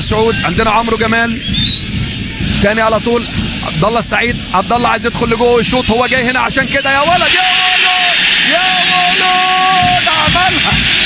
سعود. عندنا عمرو جمال تاني على طول. عبد الله السعيد، عبد الله عايز يدخل لجوه ويشوط، هو جاي هنا عشان كده. يا ولد يا ولد يا ولد،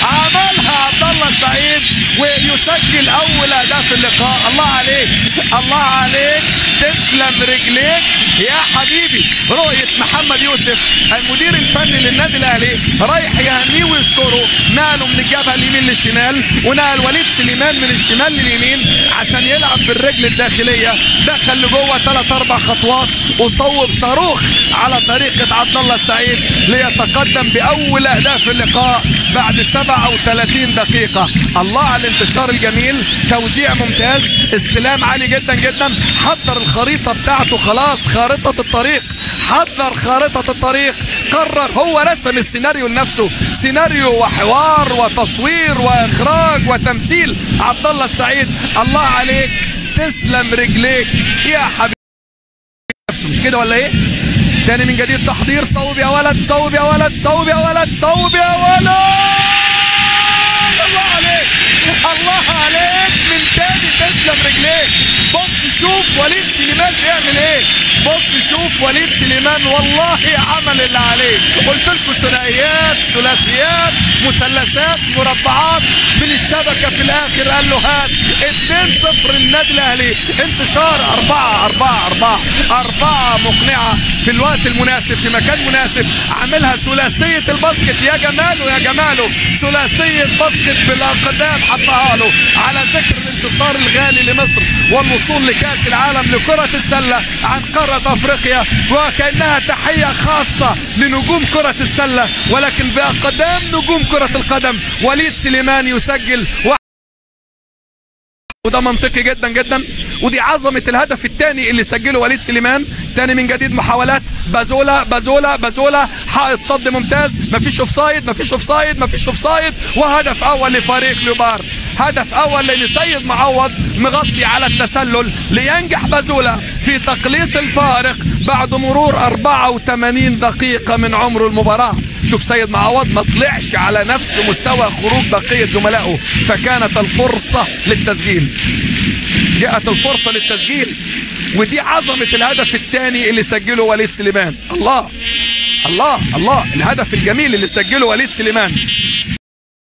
عملها عبد الله السعيد ويسجل اول هدف اللقاء. الله عليك الله عليك، تسلم رجليك يا حبيبي. رؤية محمد يوسف المدير الفني للنادي الاهلي رايح يهنيه ويشكره، نقله من الجبهه اليمين للشمال ونقل وليد سليمان من الشمال لليمين عشان يلعب بالرجل الداخليه. دخل لجوه 3-4 خطوات وصوب صاروخ على طريقه عبد الله السعيد ليتقدم باول اهداف اللقاء بعد 37 دقيقه. الله على الانتشار الجميل، توزيع ممتاز، استلام عالي جدا جدا. حضر الخريطه بتاعته خلاص، خارطه الطريق، حضر خارطه الطريق، قرر، هو رسم السيناريو لنفسه، سيناريو وحوار وتصوير واخراج وتمثيل. عبد الله السعيد الله عليك، تسلم رجليك يا حبيبي. نفسه مش كده ولا ايه؟ تاني من جديد تحضير، صوب يا ولد صوب يا ولد صوب يا ولد صوب يا ولد. الله عليك الله عليك، من تاني تسلم رجليك. بص شوف وليد سليمان بيعمل ايه، بص شوف وليد سليمان والله عمل اللي عليه. قلت لكم ثنائيات ثلاثيات مثلثات مربعات من الشبكه، في الاخر قال له هات 2-0 النادي الاهلي. انتشار 4 مقنعه في الوقت المناسب في مكان مناسب، عاملها ثلاثيه الباسكت. يا جماله يا جماله، ثلاثيه باسكت بالاقدام حطها له، على ذكر الانتصار الغالي لمصر والوصول لكاس العالم لكره السله عن قاره افريقيا، وكانها تحيه خاصه لنجوم كره السله ولكن باقدام نجوم كره القدم. وليد سليمان يسجل، وده منطقي جدا جدا، ودي عظمه الهدف الثاني اللي سجله وليد سليمان. تاني من جديد محاولات بازولا، حائط صد ممتاز، مفيش اوفسايد مفيش اوفسايد مفيش اوفسايد، وهدف اول لفريق ليوبار. هدف اول لسيد معوض مغطي على التسلل، لينجح بازولا في تقليص الفارق بعد مرور 84 دقيقه من عمر المباراه. شوف سيد معوض ما طلعش على نفس مستوى خروج بقيه زملائه، فكانت الفرصه للتسجيل، جاءت الفرصه للتسجيل، ودي عظمه الهدف الثاني اللي سجله وليد سليمان. الله الله الله، الهدف الجميل اللي سجله وليد سليمان.